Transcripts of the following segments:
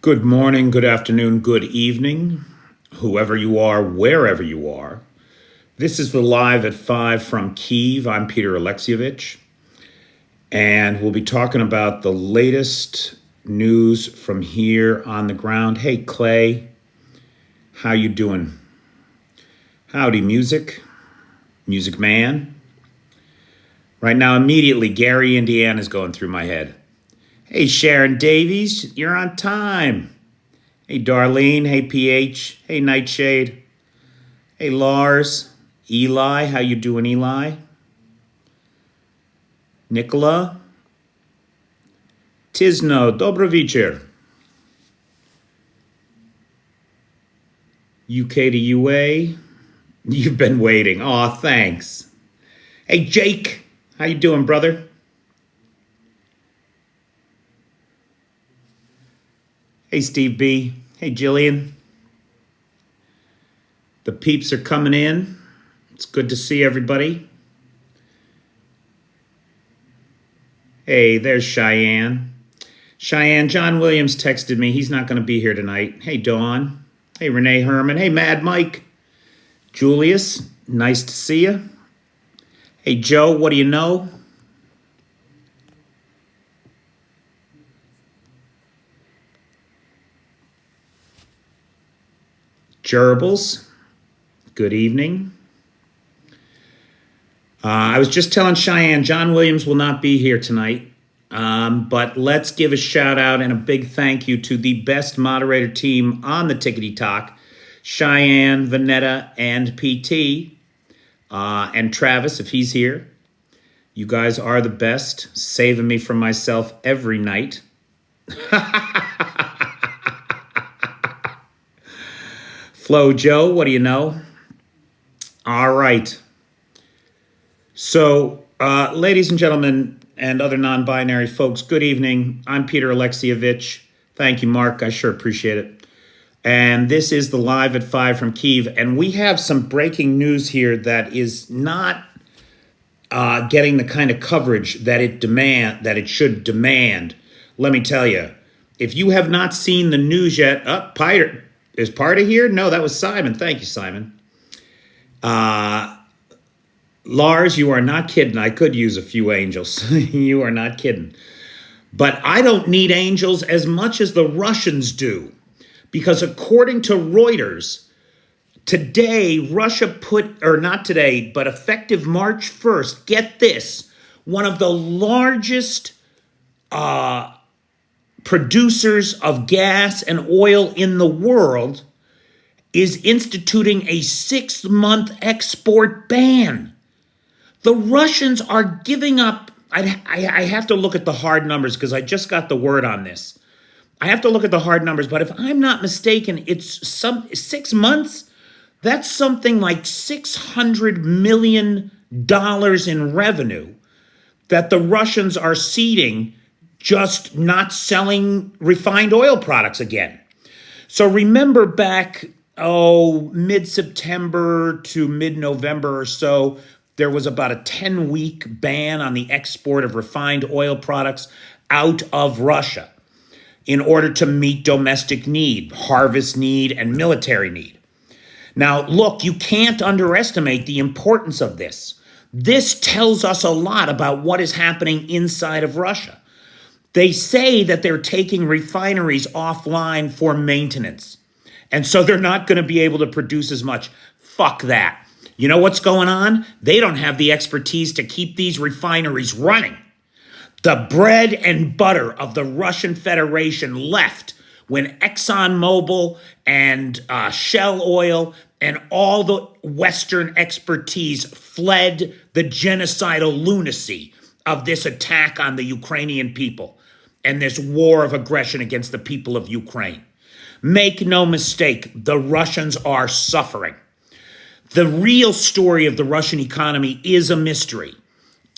Good morning, good afternoon, good evening, whoever you are, wherever you are. This is the Live at 5 from Kyiv. I'm Peter Alexievich, and we'll be talking about the latest news from here on the ground. Hey, Clay, how you doing? Howdy, music man. Right now, immediately, Gary, Indiana is going through my head. Hey, Sharon Davies, you're on time. Hey, Darlene. Hey, PH. Hey, Nightshade. Hey, Lars. Eli. How you doing, Eli? Nicola. Tisno. Dobro večer. UK to UA. You've been waiting. Aw, thanks. Hey, Jake. How you doing, brother? Hey, Steve B. Hey, Jillian. The peeps are coming in. It's good to see everybody. Hey, there's Cheyenne. Cheyenne, John Williams texted me. He's not going to be here tonight. Hey, Dawn. Hey, Renee Herman. Hey, Mad Mike. Julius, nice to see you. Hey, Joe, what do you know? Gerbils, good evening. I was just telling Cheyenne, John Williams will not be here tonight, but let's give a shout out and a big thank you to the best moderator team on the Tickety Talk, Cheyenne, Vanetta, and PT, and Travis, if he's here. You guys are the best, saving me from myself every night. Flo Joe, what do you know? All right. So, ladies and gentlemen, and other non-binary folks, good evening. I'm Peter Alexievich. Thank you, Mark. I sure appreciate it. And this is the Live at 5 from Kyiv. And we have some breaking news here that is not getting the kind of coverage that it should demand. Let me tell you, if you have not seen the news yet, Peter. Is Parta here? No, that was Simon. Thank you, Simon. Lars, you are not kidding. I could use a few angels. You are not kidding. But I don't need angels as much as the Russians do. Because according to Reuters, today, Russia not today, but effective March 1st, get this, one of the largest producers of gas and oil in the world is instituting a 6-month export ban. The Russians are giving up. I have to look at the hard numbers because I just got the word on this. I have to look at the hard numbers, but if I'm not mistaken, it's 6 months. That's something like $600 million in revenue that the Russians are ceding just not selling refined oil products again. So remember back, mid-September to mid-November or so, there was about a 10-week ban on the export of refined oil products out of Russia in order to meet domestic need, harvest need, and military need. Now, look, you can't underestimate the importance of this. This tells us a lot about what is happening inside of Russia. They say that they're taking refineries offline for maintenance. And so they're not going to be able to produce as much. Fuck that. You know what's going on? They don't have the expertise to keep these refineries running. The bread and butter of the Russian Federation left when ExxonMobil and Shell Oil and all the Western expertise fled the genocidal lunacy of this attack on the Ukrainian people and this war of aggression against the people of Ukraine. Make no mistake, the Russians are suffering. The real story of the Russian economy is a mystery.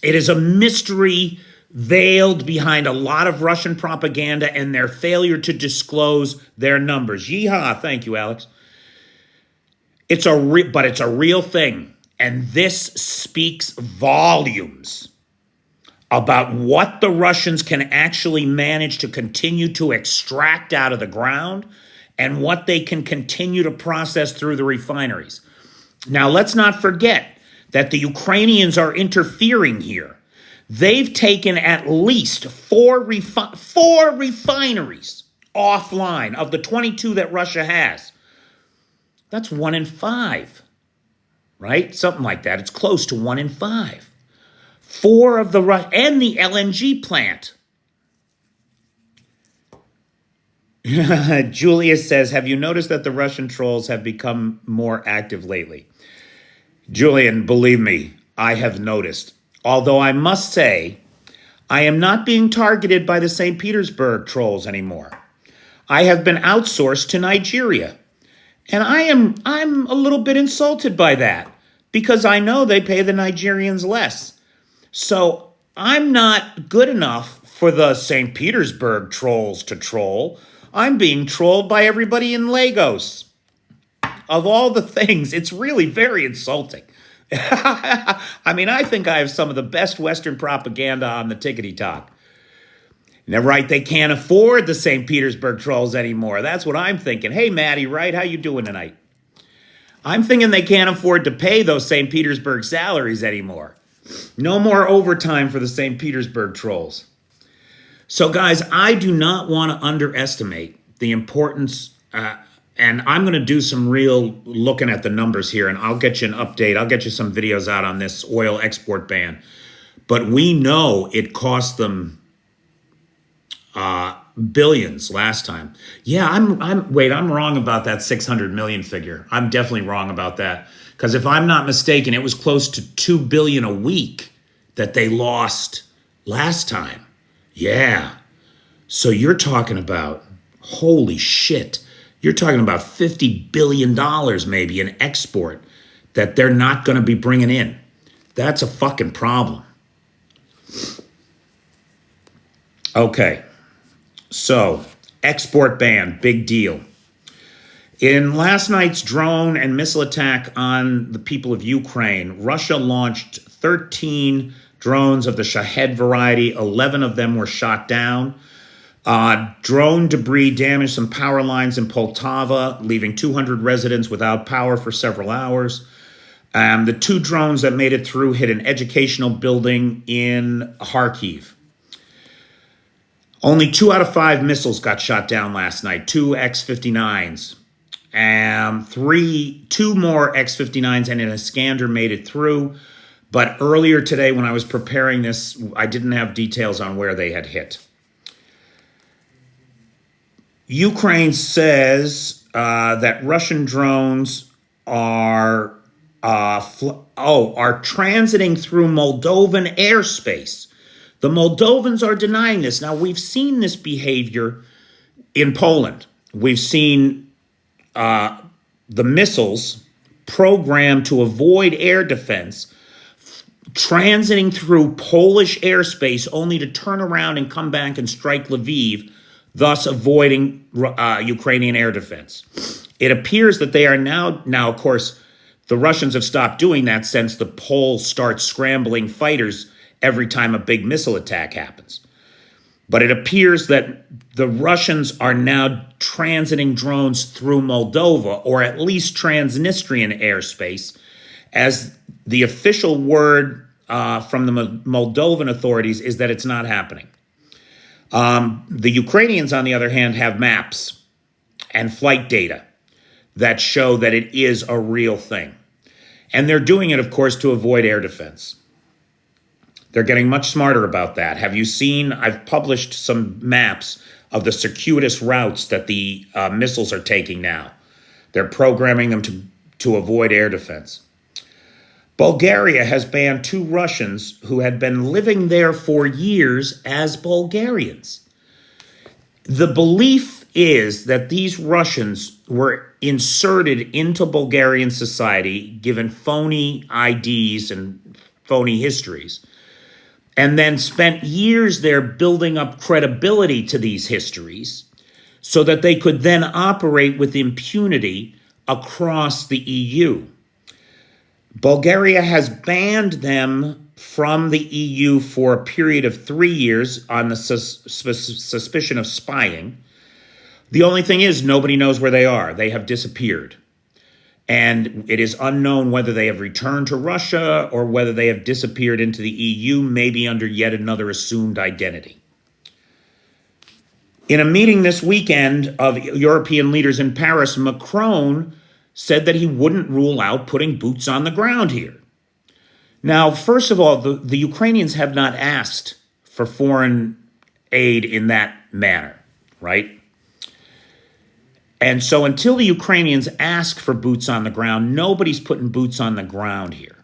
It is a mystery veiled behind a lot of Russian propaganda and their failure to disclose their numbers. Yeehaw, thank you, Alex. But it's a real thing, and this speaks volumes about what the Russians can actually manage to continue to extract out of the ground and what they can continue to process through the refineries. Now, let's not forget that the Ukrainians are interfering here. They've taken at least four refineries offline of the 22 that Russia has. That's 1 in 5, right? Something like that. It's close to 1 in 5. 4 of the and the LNG plant. Julia says, have you noticed that the Russian trolls have become more active lately? Julian, believe me, I have noticed. Although I must say, I am not being targeted by the St. Petersburg trolls anymore. I have been outsourced to Nigeria. And I'm a little bit insulted by that because I know they pay the Nigerians less. So I'm not good enough for the St. Petersburg trolls to troll. I'm being trolled by everybody in Lagos. Of all the things, it's really very insulting. I mean, I think I have some of the best Western propaganda on the tickety talk. And they're right, they can't afford the St. Petersburg trolls anymore. That's what I'm thinking. Hey, Maddie, right? How you doing tonight? I'm thinking they can't afford to pay those St. Petersburg salaries anymore. No more overtime for the St. Petersburg trolls. So, guys, I do not want to underestimate the importance, and I'm going to do some real looking at the numbers here, and I'll get you an update. I'll get you some videos out on this oil export ban. But we know it cost them billions last time. Yeah, I'm wrong about that 600 million figure. I'm definitely wrong about that. Because if I'm not mistaken, it was close to 2 billion a week that they lost last time. Yeah. So you're talking about, holy shit, you're talking about $50 billion maybe in export that they're not going to be bringing in. That's a fucking problem. Okay. So, export ban, big deal. In last night's drone and missile attack on the people of Ukraine, Russia launched 13 drones of the Shahed variety. 11 of them were shot down. Drone debris damaged some power lines in Poltava, leaving 200 residents without power for several hours. The 2 drones that made it through hit an educational building in Kyiv. Only 2 out of 5 missiles got shot down last night, 2 X-59s. 2 more X-59s and an Iskander made it through. But earlier today when I was preparing this, I didn't have details on where they had hit. Ukraine says that Russian drones are transiting through Moldovan airspace. The Moldovans are denying this. Now, we've seen this behavior in Poland. We've seen the missiles programmed to avoid air defense transiting through Polish airspace only to turn around and come back and strike Lviv, thus avoiding Ukrainian air defense. It appears that they are now, of course, the Russians have stopped doing that since the Poles start scrambling fighters every time a big missile attack happens. But it appears that the Russians are now transiting drones through Moldova, or at least Transnistrian airspace, as the official word from the Moldovan authorities is that it's not happening. The Ukrainians, on the other hand, have maps and flight data that show that it is a real thing. And they're doing it, of course, to avoid air defense. They're getting much smarter about that. Have you seen, I've published some maps of the circuitous routes that the missiles are taking now. They're programming them to avoid air defense. Bulgaria has banned 2 Russians who had been living there for years as Bulgarians. The belief is that these Russians were inserted into Bulgarian society, given phony IDs and phony histories, and then spent years there building up credibility to these histories so that they could then operate with impunity across the EU. Bulgaria has banned them from the EU for a period of 3 years on the suspicion of spying. The only thing is, nobody knows where they are. They have disappeared. And it is unknown whether they have returned to Russia or whether they have disappeared into the EU, maybe under yet another assumed identity. In a meeting this weekend of European leaders in Paris, Macron said that he wouldn't rule out putting boots on the ground here. Now, first of all, the Ukrainians have not asked for foreign aid in that manner, right? And so until the Ukrainians ask for boots on the ground, nobody's putting boots on the ground here.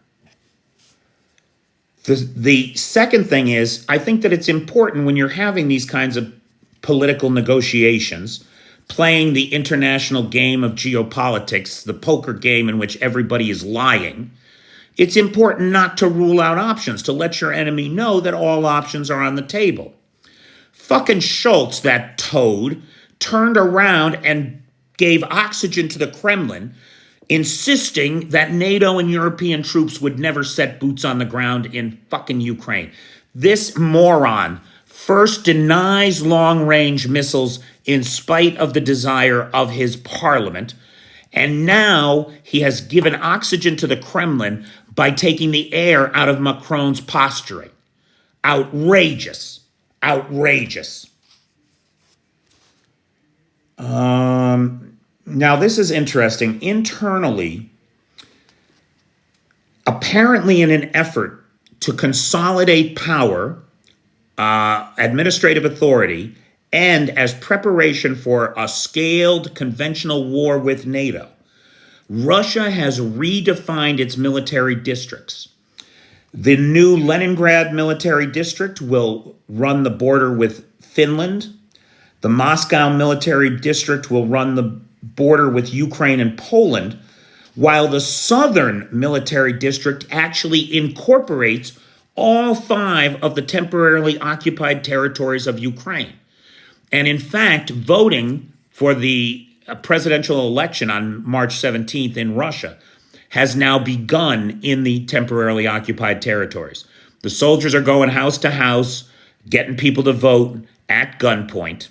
The second thing is, I think that it's important when you're having these kinds of political negotiations, playing the international game of geopolitics, the poker game in which everybody is lying, it's important not to rule out options, to let your enemy know that all options are on the table. Fucking Schultz, that toad, turned around and gave oxygen to the Kremlin, insisting that NATO and European troops would never set boots on the ground in fucking Ukraine. This moron first denies long-range missiles in spite of the desire of his parliament, and now he has given oxygen to the Kremlin by taking the air out of Macron's posturing. Outrageous. Outrageous. Now, this is interesting. Internally, apparently in an effort to consolidate power, administrative authority, and as preparation for a scaled conventional war with NATO, Russia has redefined its military districts. The new Leningrad military district will run the border with Finland. The Moscow military district will run the border with Ukraine and Poland, while the southern military district actually incorporates all 5 of the temporarily occupied territories of Ukraine. And in fact, voting for the presidential election on March 17th in Russia has now begun in the temporarily occupied territories. The soldiers are going house to house, getting people to vote at gunpoint,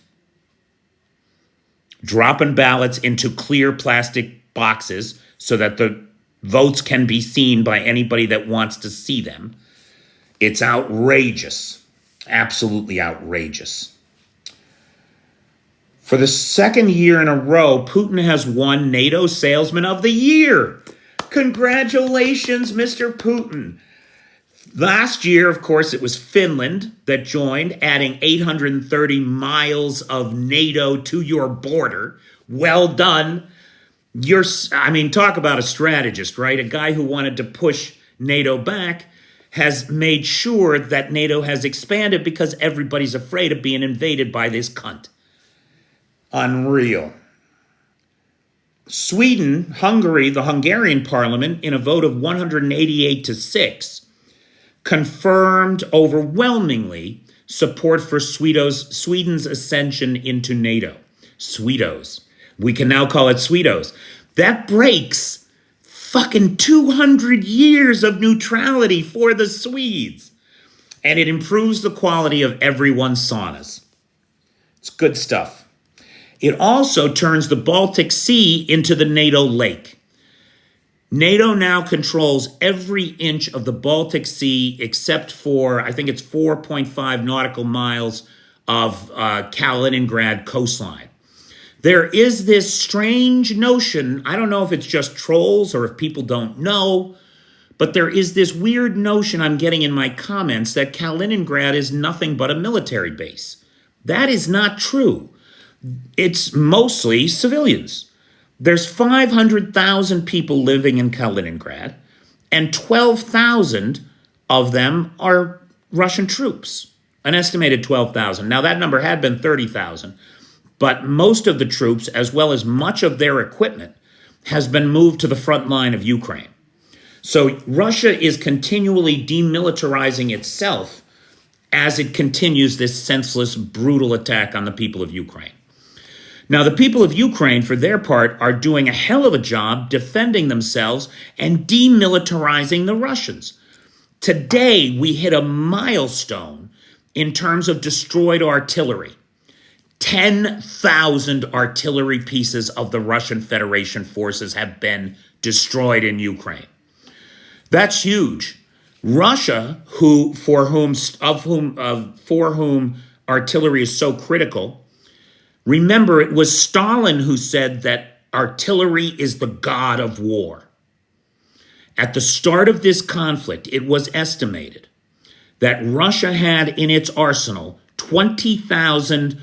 dropping ballots into clear plastic boxes so that the votes can be seen by anybody that wants to see them. It's outrageous, absolutely outrageous. For the second year in a row, Putin has won NATO Salesman of the Year. Congratulations, Mr. Putin. Last year, of course, it was Finland that joined, adding 830 miles of NATO to your border. Well done. Talk about a strategist, right? A guy who wanted to push NATO back has made sure that NATO has expanded because everybody's afraid of being invaded by this cunt. Unreal. Sweden, Hungary, the Hungarian parliament, in a vote of 188 to 6, confirmed overwhelmingly support for Sweden's ascension into NATO. Swedos. We can now call it Swedos. That breaks fucking 200 years of neutrality for the Swedes. And it improves the quality of everyone's saunas. It's good stuff. It also turns the Baltic Sea into the NATO lake. NATO now controls every inch of the Baltic Sea except for, I think it's 4.5 nautical miles of Kaliningrad coastline. There is this strange notion, I don't know if it's just trolls or if people don't know, but there is this weird notion I'm getting in my comments that Kaliningrad is nothing but a military base. That is not true. It's mostly civilians. There's 500,000 people living in Kaliningrad, and 12,000 of them are Russian troops, an estimated 12,000. Now, that number had been 30,000, but most of the troops, as well as much of their equipment, has been moved to the front line of Ukraine. So Russia is continually demilitarizing itself as it continues this senseless, brutal attack on the people of Ukraine. Now, the people of Ukraine, for their part, are doing a hell of a job defending themselves and demilitarizing the Russians. Today, we hit a milestone in terms of destroyed artillery. 10,000 artillery pieces of the Russian Federation forces have been destroyed in Ukraine. That's huge. Russia, for whom artillery is so critical, remember it was Stalin who said that artillery is the god of war. At the start of this conflict, it was estimated that Russia had in its arsenal 20,000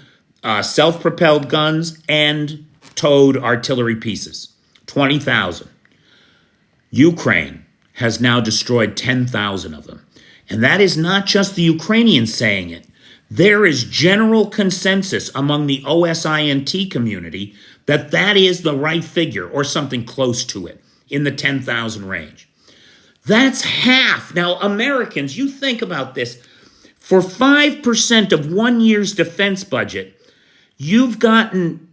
self-propelled guns and towed artillery pieces. 20,000. Ukraine has now destroyed 10,000 of them. And that is not just the Ukrainians saying it. There is general consensus among the OSINT community that that is the right figure, or something close to it, in the 10,000 range. That's half. Now, Americans, you think about this. For 5% of 1 year's defense budget, you've gotten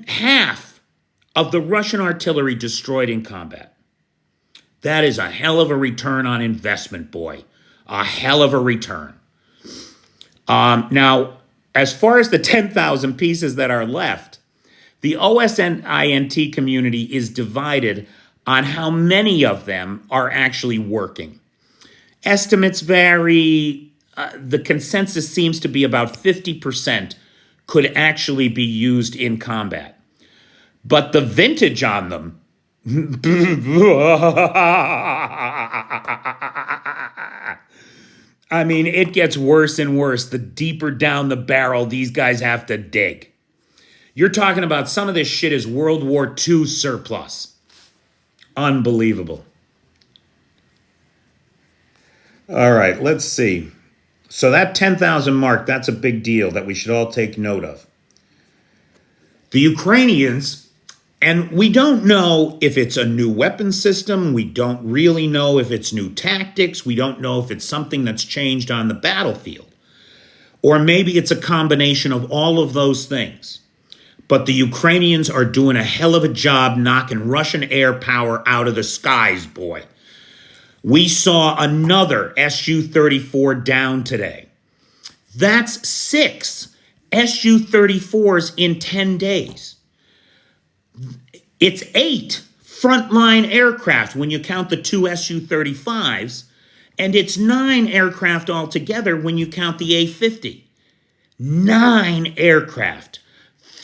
half of the Russian artillery destroyed in combat. That is a hell of a return on investment, boy. A hell of a return. Now, as far as the 10,000 pieces that are left, the OSINT community is divided on how many of them are actually working. Estimates vary. The consensus seems to be about 50% could actually be used in combat. But the vintage on them, I mean, it gets worse and worse the deeper down the barrel these guys have to dig. You're talking about some of this shit is World War II surplus. Unbelievable. All right, let's see. So that 10,000 mark, that's a big deal that we should all take note of. The Ukrainians, and we don't know if it's a new weapon system. We don't really know if it's new tactics. We don't know if it's something that's changed on the battlefield. Or maybe it's a combination of all of those things. But the Ukrainians are doing a hell of a job knocking Russian air power out of the skies, boy. We saw another Su-34 down today. That's 6 Su-34s in 10 days. It's 8 frontline aircraft when you count the 2 Su-35s, and it's 9 aircraft altogether when you count the A-50. 9 aircraft.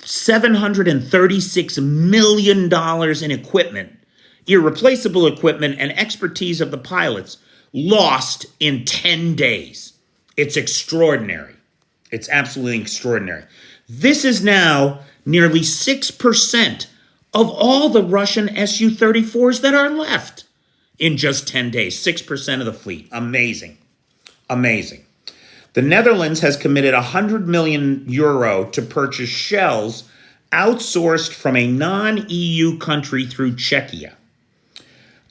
$736 million in equipment, irreplaceable equipment, and expertise of the pilots lost in 10 days. It's extraordinary. It's absolutely extraordinary. This is now nearly 6% of all the Russian Su-34s that are left in just 10 days. 6% of the fleet. Amazing. Amazing. The Netherlands has committed €100 million to purchase shells outsourced from a non-EU country through Czechia.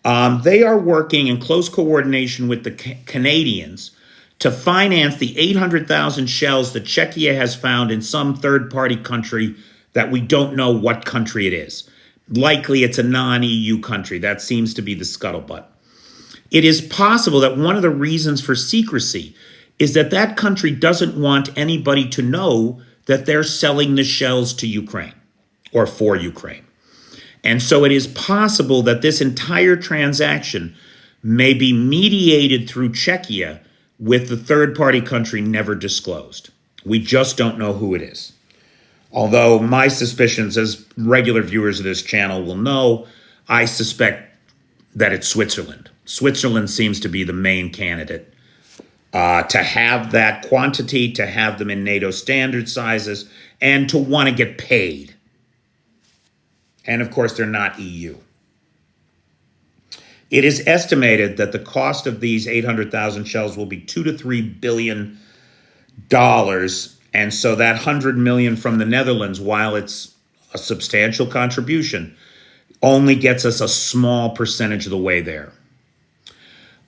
They are working in close coordination with the Canadians to finance the 800,000 shells that Czechia has found in some third-party country that we don't know what country it is. Likely it's a non-EU country. That seems to be the scuttlebutt. It is possible that one of the reasons for secrecy is that that country doesn't want anybody to know that they're selling the shells to Ukraine or for Ukraine. And so it is possible that this entire transaction may be mediated through Czechia with the third-party country never disclosed. We just don't know who it is. Although my suspicions, as regular viewers of this channel will know, I suspect that it's Switzerland. Switzerland seems to be the main candidate. To have that quantity, to have them in NATO standard sizes, and to want to get paid. And of course, they're not EU. It is estimated that the cost of these 800,000 shells will be $2 to $3 billion. And so that 100 million from the Netherlands, while it's a substantial contribution, only gets us a small percentage of the way there.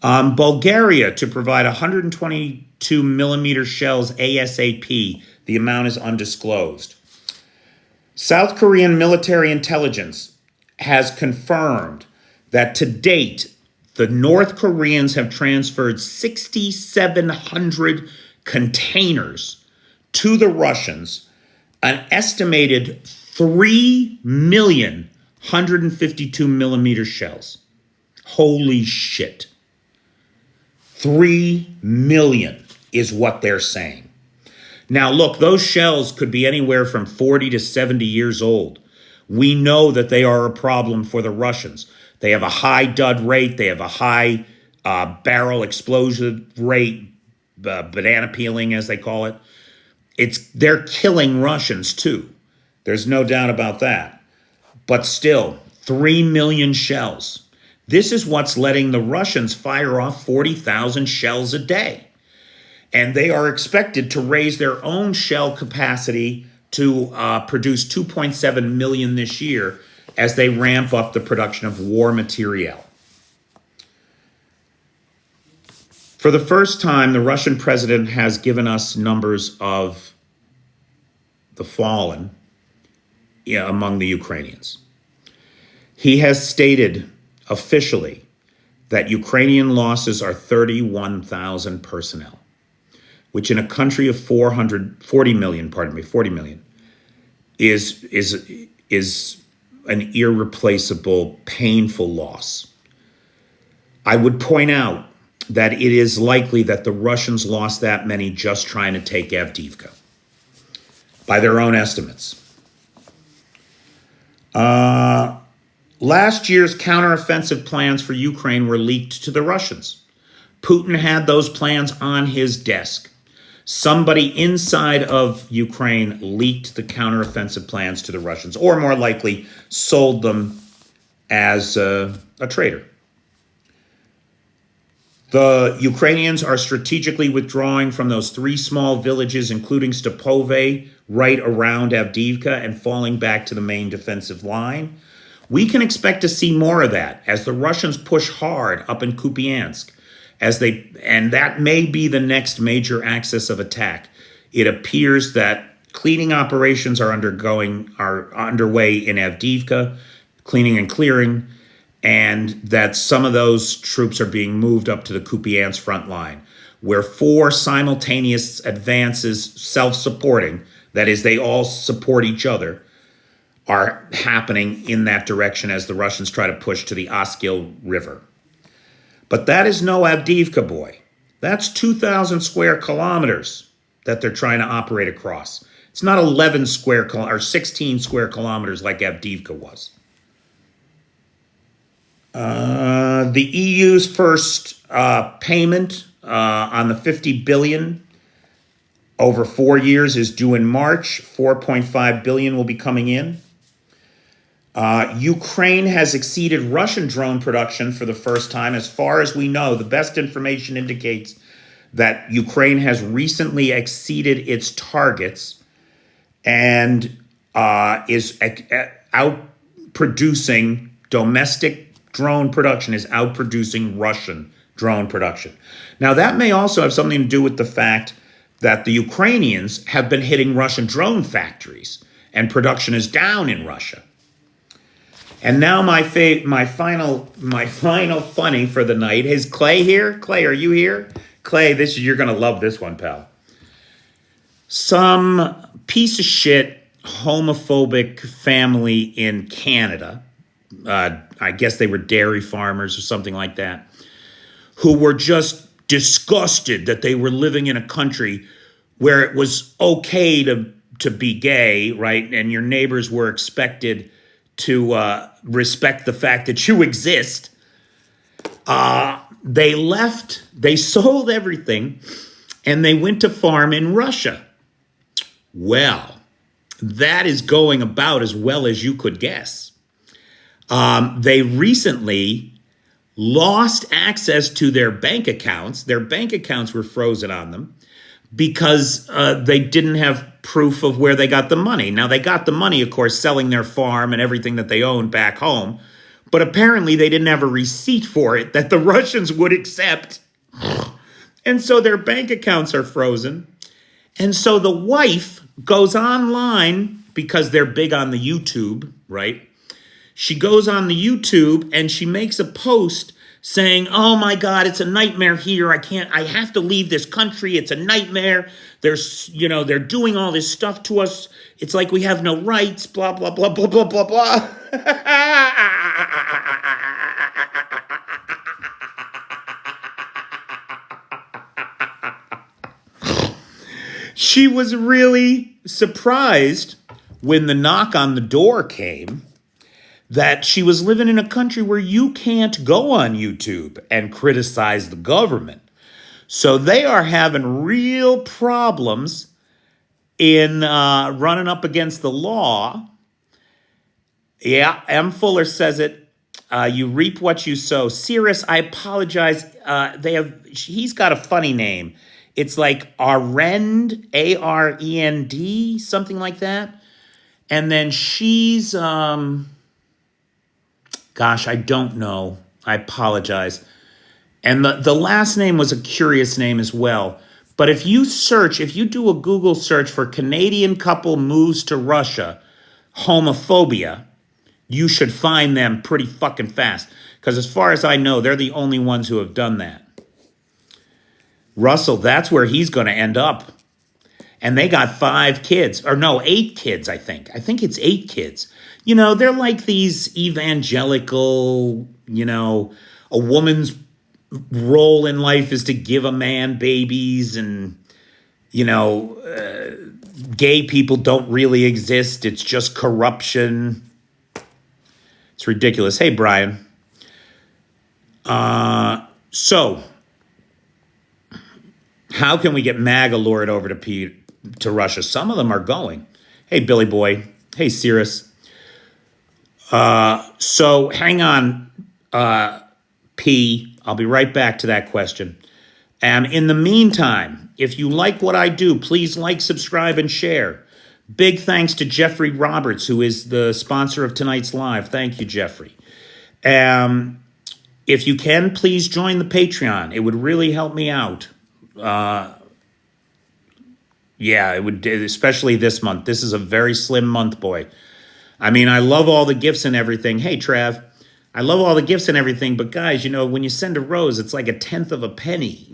Bulgaria to provide 122 millimeter shells ASAP. The amount is undisclosed. South Korean military intelligence has confirmed that to date, the North Koreans have transferred 6,700 containers to the Russians, an estimated 3,152,000 shells. Holy shit. 3 million is what they're saying. Now, look, those shells could be anywhere from 40 to 70 years old. We know that they are a problem for the Russians. They have a high dud rate. They have a high barrel explosion rate, banana peeling, as they call it. They're killing Russians, too. There's no doubt about that. But still, 3 million shells. This is what's letting the Russians fire off 40,000 shells a day. And they are expected to raise their own shell capacity to produce 2.7 million this year as they ramp up the production of war materiel. For the first time, the Russian president has given us numbers of the fallen among the Ukrainians. He has stated officially that Ukrainian losses are 31,000 personnel, which in a country of 40 million, is an irreplaceable, painful loss. I would point out that it is likely that the Russians lost that many just trying to take Avdiivka, by their own estimates. Last year's counteroffensive plans for Ukraine were leaked to the Russians. Putin had those plans on his desk. Somebody inside of Ukraine leaked the counteroffensive plans to the Russians, or more likely sold them as a traitor. The Ukrainians are strategically withdrawing from those 3 small villages, including Stepove, right around Avdiivka, and falling back to the main defensive line. We can expect to see more of that as the Russians push hard up in Kupiansk, and that may be the next major axis of attack. It appears that cleaning operations are underway in Avdiivka, cleaning and clearing, and that some of those troops are being moved up to the Kupiansk front line, where 4 simultaneous advances, self-supporting, that is, they all support each other, are happening in that direction as the Russians try to push to the Oskil River. But that is no Avdiivka, boy. That's 2,000 square kilometers that they're trying to operate across. It's not 16 square kilometers like Avdiivka was. The EU's first payment on the 50 billion over 4 years is due in March. 4.5 billion will be coming in. Ukraine has exceeded Russian drone production for the first time. As far as we know, the best information indicates that Ukraine has recently exceeded its targets and is outproducing domestic drone production, is outproducing Russian drone production. Now, that may also have something to do with the fact that the Ukrainians have been hitting Russian drone factories and production is down in Russia. And now my final funny for the night is Clay here. Clay, are you here? Clay, you're gonna love this one, pal. Some piece of shit homophobic family in Canada, I guess they were dairy farmers or something like that, who were just disgusted that they were living in a country where it was okay to be gay, right? And your neighbors were expected to respect the fact that you exist. They left, they sold everything, and they went to farm in Russia. Well, that is going about as well as you could guess. They recently lost access to their bank accounts. Their bank accounts were frozen on them because they didn't have proof of where they got the money. Now, they got the money, of course, selling their farm and everything that they owned back home, but apparently they didn't have a receipt for it that the Russians would accept. And so their bank accounts are frozen. And so the wife goes online, because they're big on the YouTube, right? She goes on the YouTube and she makes a post saying, oh my God, it's a nightmare here. I have to leave this country. It's a nightmare. They're doing all this stuff to us. It's like we have no rights, blah, blah, blah, blah, blah, blah, blah. She was really surprised when the knock on the door came that she was living in a country where you can't go on YouTube and criticize the government. So they are having real problems in running up against the law. Yeah, M. Fuller says it. You reap what you sow. Cirrus, I apologize. He's got a funny name. It's like Arend, A-R-E-N-D, something like that. And then she's, gosh, I don't know. I apologize. And the last name was a curious name as well. But if you do a Google search for Canadian couple moves to Russia, homophobia, you should find them pretty fucking fast. Because as far as I know, they're the only ones who have done that. Russell, that's where he's going to end up. And they got 5 kids. Or no, 8 kids, I think. I think it's 8 kids. You know, they're like these evangelical, a woman's role in life is to give a man babies and, gay people don't really exist. It's just corruption. It's ridiculous. Hey, Brian. So, how can we get MAGA lured over to Russia? Some of them are going. Hey, Billy Boy. Hey, Cirrus. So, hang on, P. I'll be right back to that question. And in the meantime, if you like what I do, please like, subscribe, and share. Big thanks to Jeffrey Roberts, who is the sponsor of tonight's live. Thank you, Jeffrey. If you can, please join the Patreon. It would really help me out. Yeah, it would, especially this month. This is a very slim month, boy. I mean, I love all the gifts and everything. Hey, Trav. I love all the gifts and everything, but guys, when you send a rose, it's like 1/10 of a penny.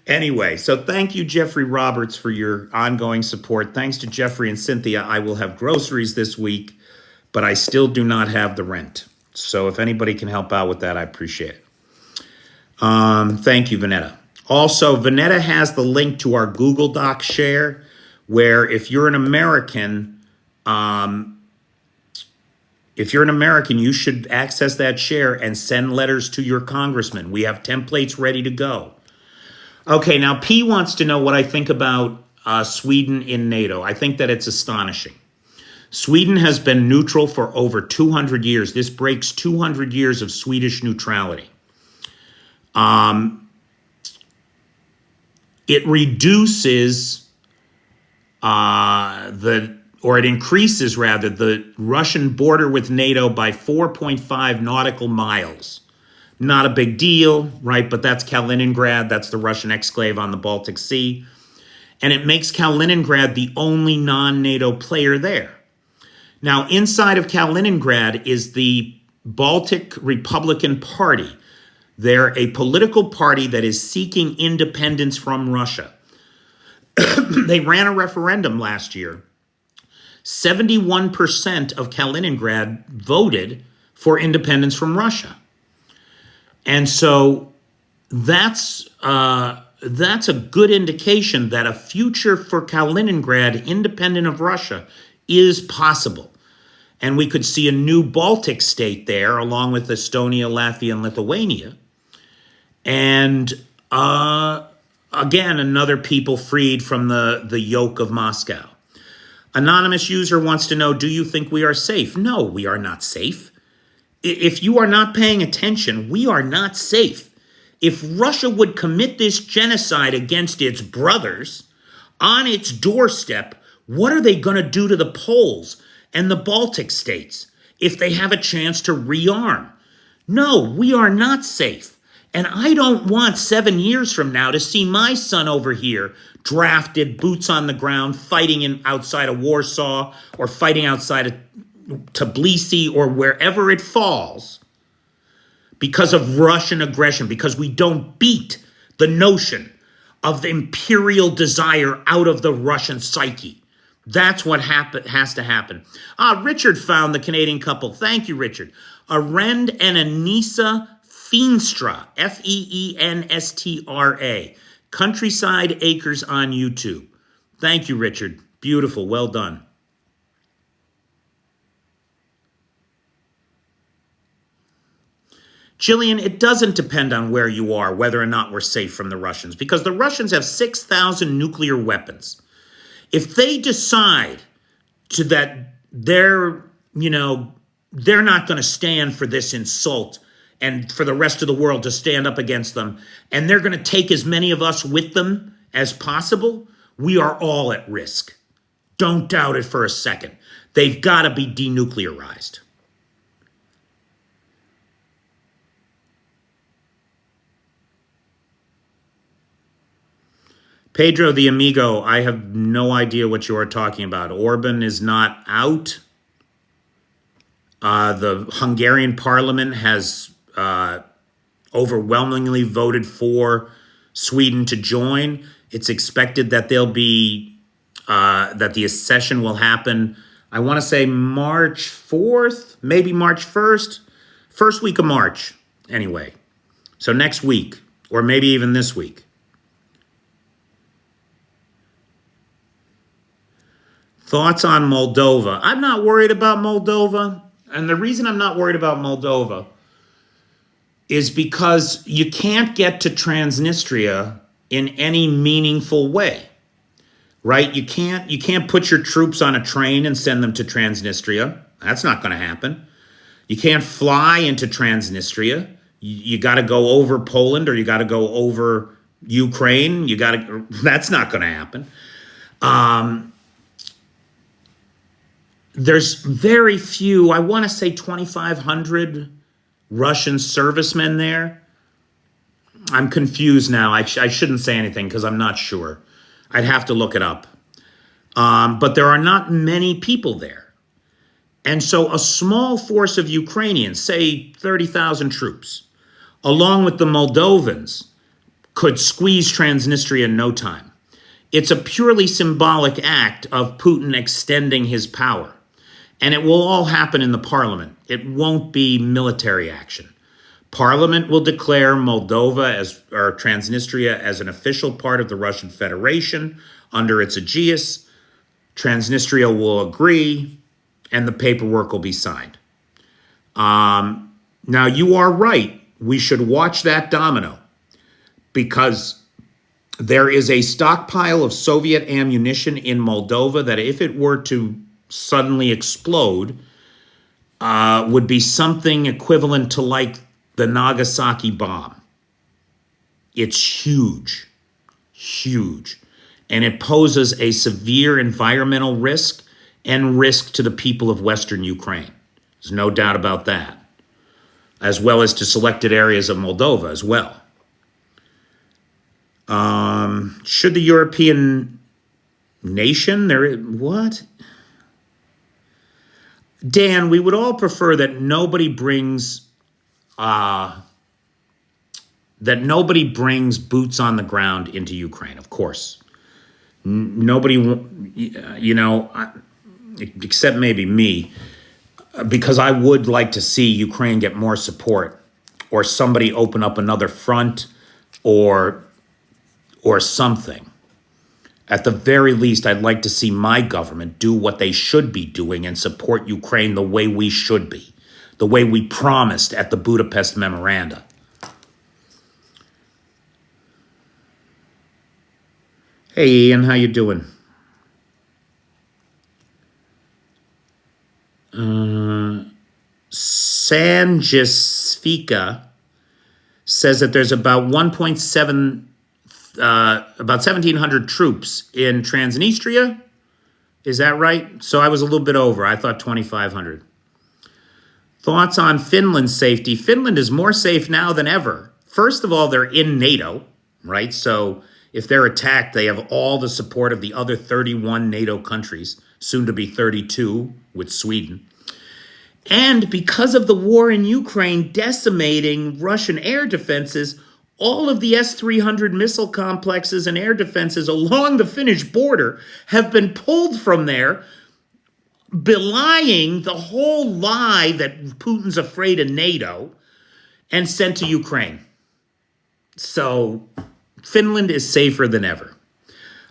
Anyway, so thank you, Jeffrey Roberts, for your ongoing support. Thanks to Jeffrey and Cynthia, I will have groceries this week, but I still do not have the rent. So if anybody can help out with that, I appreciate it. Thank you, Vanetta. Also, Vanetta has the link to our Google Doc share, where if you're an American, you should access that share and send letters to your congressman. We have templates ready to go. Okay, now P wants to know what I think about Sweden in NATO. I think that it's astonishing. Sweden has been neutral for over 200 years. This breaks 200 years of Swedish neutrality. It reduces it increases rather, the Russian border with NATO by 4.5 nautical miles. Not a big deal, right? But that's Kaliningrad. That's the Russian exclave on the Baltic Sea. And it makes Kaliningrad the only non-NATO player there. Now, inside of Kaliningrad is the Baltic Republican Party. They're a political party that is seeking independence from Russia. They ran a referendum last year. 71% of Kaliningrad voted for independence from Russia. And so that's a good indication that a future for Kaliningrad, independent of Russia, is possible. And we could see a new Baltic state there, along with Estonia, Latvia, and Lithuania. And again, another people freed from the yoke of Moscow. Anonymous user wants to know, do you think we are safe? No, we are not safe. If you are not paying attention, we are not safe. If Russia would commit this genocide against its brothers on its doorstep, what are they going to do to the Poles and the Baltic states if they have a chance to rearm? No, we are not safe. And I don't want 7 years from now to see my son over here drafted, boots on the ground, fighting outside of Warsaw or fighting outside of Tbilisi or wherever it falls, because of Russian aggression, because we don't beat the notion of the imperial desire out of the Russian psyche. That's what has to happen. Richard found the Canadian couple. Thank you, Richard. Arend and Anissa Feenstra, Feenstra, Countryside Acres on YouTube. Thank you, Richard. Beautiful. Well done. Jillian, it doesn't depend on where you are, whether or not we're safe from the Russians, because the Russians have 6,000 nuclear weapons. If they decide that they're not going to stand for this insult and for the rest of the world to stand up against them, and they're going to take as many of us with them as possible, we are all at risk. Don't doubt it for a second. They've got to be denuclearized. Pedro the Amigo, I have no idea what you are talking about. Orban is not out. The Hungarian parliament has overwhelmingly voted for Sweden to join. It's expected that that the accession will happen, I want to say March 4th, maybe March 1st, first week of March, anyway. So next week, or maybe even this week. Thoughts on Moldova? I'm not worried about Moldova. And the reason I'm not worried about Moldova is because you can't get to Transnistria in any meaningful way, right? You can't put your troops on a train and send them to Transnistria. That's not going to happen. You can't fly into Transnistria. You got to go over Poland, or you got to go over Ukraine. That's not going to happen. There's very few, I want to say 2,500 Russian servicemen there. I'm confused now. I shouldn't say anything because I'm not sure. I'd have to look it up. But there are not many people there. And so a small force of Ukrainians, say 30,000 troops, along with the Moldovans, could squeeze Transnistria in no time. It's a purely symbolic act of Putin extending his power. And it will all happen in the parliament. It won't be military action. Parliament will declare Moldova or Transnistria as an official part of the Russian Federation under its aegis. Transnistria will agree, and the paperwork will be signed. Now, you are right. We should watch that domino, because there is a stockpile of Soviet ammunition in Moldova that, if it were to suddenly explode, would be something equivalent to like the Nagasaki bomb. It's huge, huge. And it poses a severe environmental risk and risk to the people of Western Ukraine. There's no doubt about that. As well as to selected areas of Moldova as well. Should the European nation, what? Dan, we would all prefer that nobody brings boots on the ground into Ukraine, of course. Nobody, except maybe me, because I would like to see Ukraine get more support, or somebody open up another front, or something. At the very least, I'd like to see my government do what they should be doing and support Ukraine the way we should be, the way we promised at the Budapest Memoranda. Hey, Ian, how you doing? Sanjisvika says that there's about 1,700 troops in Transnistria. Is that right? So I was a little bit over. I thought 2,500. Thoughts on Finland's safety? Finland is more safe now than ever. First of all, they're in NATO, right? So if they're attacked, they have all the support of the other 31 NATO countries, soon to be 32 with Sweden. And because of the war in Ukraine decimating Russian air defenses, all of the S-300 missile complexes and air defenses along the Finnish border have been pulled from there, belying the whole lie that Putin's afraid of NATO, and sent to Ukraine. So Finland is safer than ever.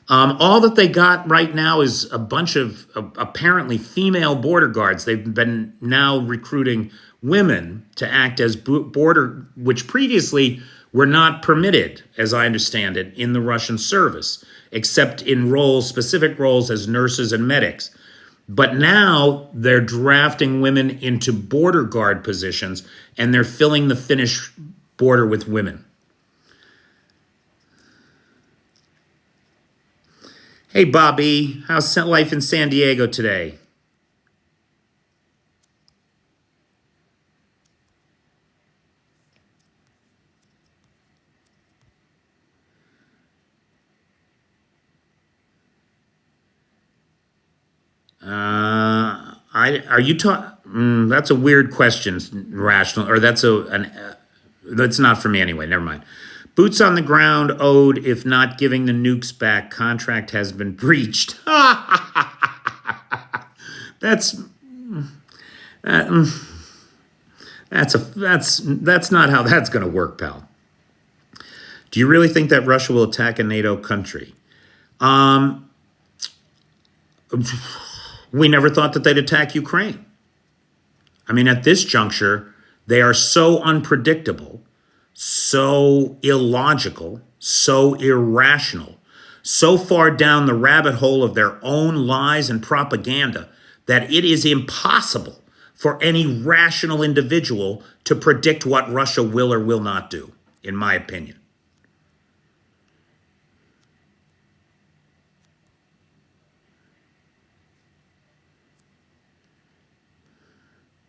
All that they got right now is a bunch of apparently female border guards. They've been now recruiting women to act as border, which previously were not permitted, as I understand it, in the Russian service, except in roles, specific roles as nurses and medics. But now they're drafting women into border guard positions, and they're filling the Finnish border with women. Hey, Bobby, how's life in San Diego today? Are you talking? That's a weird question, rational, or that's that's not for me anyway. Never mind. Boots on the ground owed if not giving the nukes back. Contract has been breached. That's that's not how that's going to work, pal. Do you really think that Russia will attack a NATO country? We never thought that they'd attack Ukraine. I mean, at this juncture, they are so unpredictable, so illogical, so irrational, so far down the rabbit hole of their own lies and propaganda that it is impossible for any rational individual to predict what Russia will or will not do, in my opinion.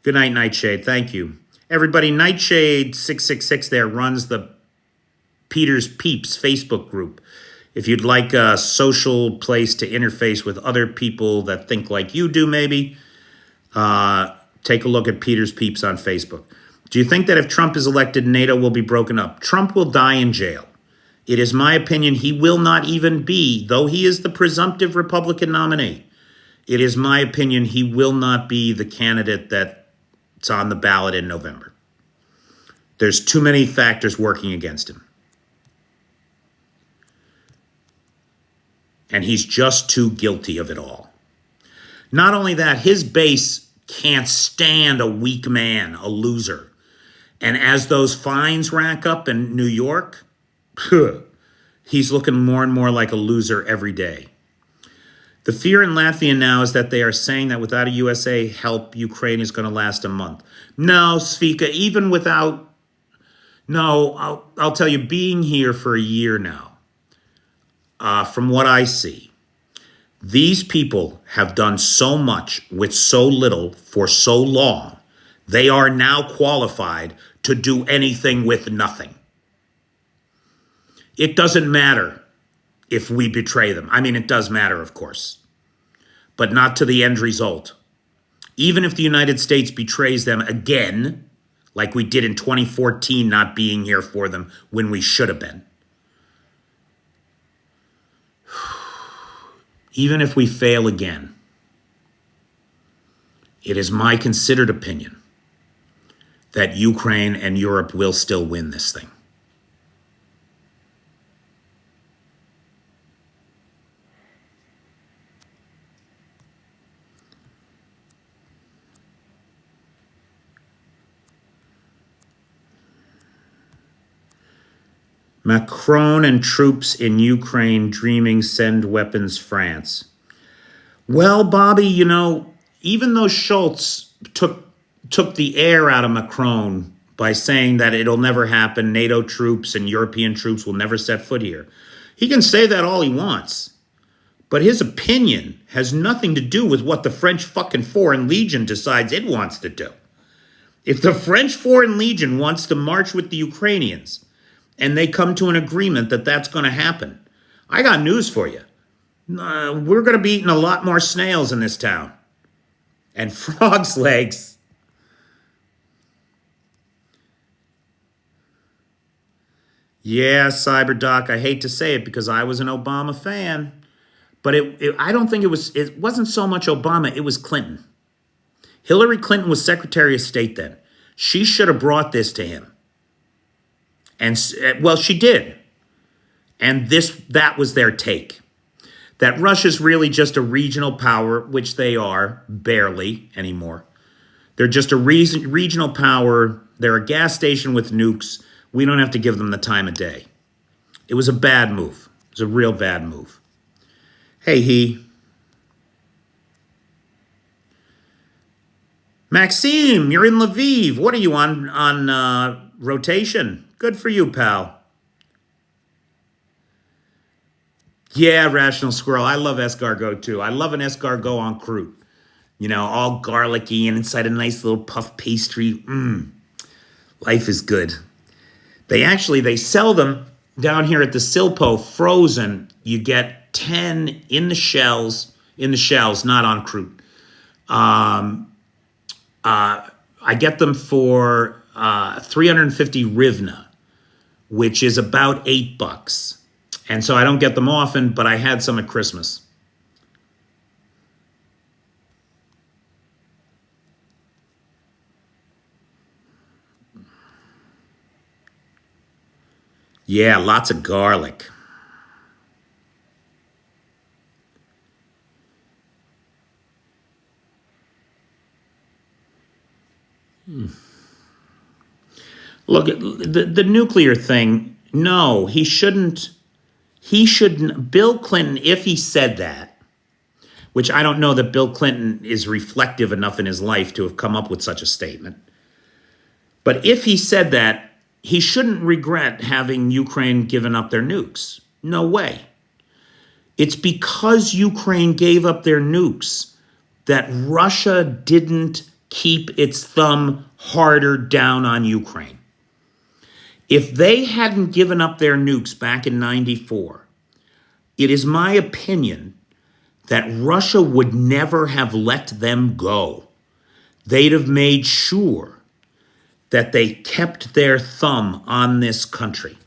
Good night, Nightshade. Thank you. Everybody, Nightshade666 there runs the Peter's Peeps Facebook group. If you'd like a social place to interface with other people that think like you do, maybe, take a look at Peter's Peeps on Facebook. Do you think that if Trump is elected, NATO will be broken up? Trump will die in jail. It is my opinion he will not even be, though he is the presumptive Republican nominee, it is my opinion he will not be the candidate that's on the ballot in November. There's too many factors working against him. And he's just too guilty of it all. Not only that, his base can't stand a weak man, a loser. And as those fines rack up in New York, he's looking more and more like a loser every day. The fear in Latvia now is that they are saying that without a USA help, Ukraine is going to last a month. No, Svika, even without... No, I'll tell you, being here for a year now, from what I see, these people have done so much with so little for so long, they are now qualified to do anything with nothing. It doesn't matter if we betray them. I mean, it does matter, of course, but not to the end result. Even if the United States betrays them again, like we did in 2014, not being here for them when we should have been. Even if we fail again, it is my considered opinion that Ukraine and Europe will still win this thing. Macron and troops in Ukraine dreaming send weapons France. Well, Bobby, you know, even though Schultz took the air out of Macron by saying that it'll never happen, NATO troops and European troops will never set foot here, he can say that all he wants. But his opinion has nothing to do with what the French fucking Foreign Legion decides it wants to do. If the French Foreign Legion wants to march with the Ukrainians, and they come to an agreement that that's going to happen, I got news for you. We're going to be eating a lot more snails in this town. And frogs' legs. Yeah, CyberDoc, I hate to say it because I was an Obama fan, but I don't think it wasn't so much Obama, it was Clinton. Hillary Clinton was Secretary of State then. She should have brought this to him. And well, she did. And that was their take. That Russia's really just a regional power, which they are barely anymore. They're just a regional power. They're a gas station with nukes. We don't have to give them the time of day. It was a bad move. It was a real bad move. Hey, Maxime, you're in Lviv. What are you on rotation? Good for you, pal. Yeah, Rational Squirrel. I love escargot too. I love an escargot en croûte. You know, all garlicky and inside a nice little puff pastry. Life is good. They sell them down here at the Silpo frozen. You get 10 in the shells, not en croûte. I get them for 350 hryvnia, which is about $8. And so I don't get them often, but I had some at Christmas. Yeah, lots of garlic. Look, the nuclear thing, no, he shouldn't. He shouldn't. Bill Clinton, if he said that, which I don't know that Bill Clinton is reflective enough in his life to have come up with such a statement. But if he said that, he shouldn't regret having Ukraine given up their nukes. No way. It's because Ukraine gave up their nukes that Russia didn't keep its thumb harder down on Ukraine. If they hadn't given up their nukes back in 94, it is my opinion that Russia would never have let them go. They'd have made sure that they kept their thumb on this country,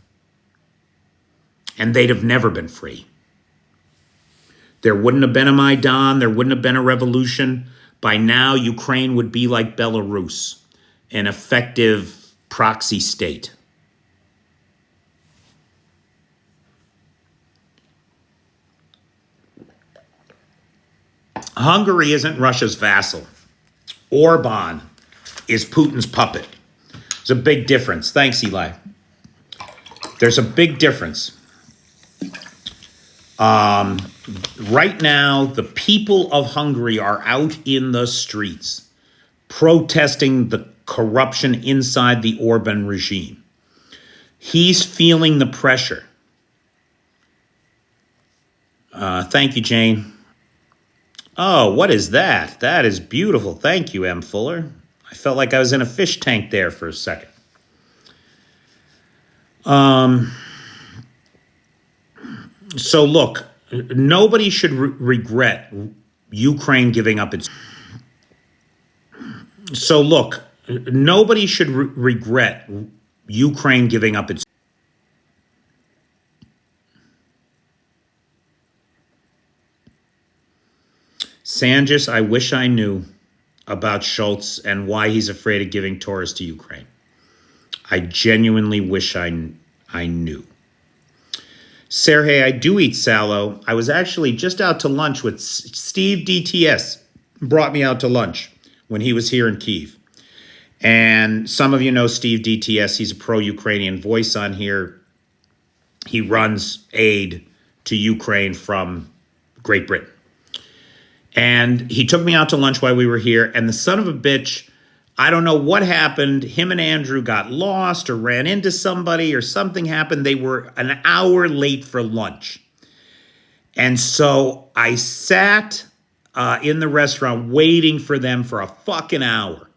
and they'd have never been free. There wouldn't have been a Maidan. There wouldn't have been a revolution. By now, Ukraine would be like Belarus, an effective proxy state. Hungary isn't Russia's vassal. Orban is Putin's puppet. There's a big difference. Thanks, Eli. There's a big difference. Right now, the people of Hungary are out in the streets protesting the corruption inside the Orban regime. He's feeling the pressure. Thank you, Jane. Oh, what is that? That is beautiful. Thank you, M. Fuller. I felt like I was in a fish tank there for a second. So look, nobody should regret Ukraine giving up its. So look, nobody should regret Ukraine giving up its. Sanjis, I wish I knew about Schultz and why he's afraid of giving Taurus to Ukraine. I genuinely wish I knew. Sergey, I do eat sallow. I was actually just out to lunch with Steve DTS. Brought me out to lunch when he was here in Kyiv. And some of you know Steve DTS. He's a pro-Ukrainian voice on here. He runs aid to Ukraine from Great Britain. And he took me out to lunch while we were here. And the son of a bitch, I don't know what happened. Him and Andrew got lost or ran into somebody or something happened. They were an hour late for lunch. And so I sat in the restaurant waiting for them for a fucking hour.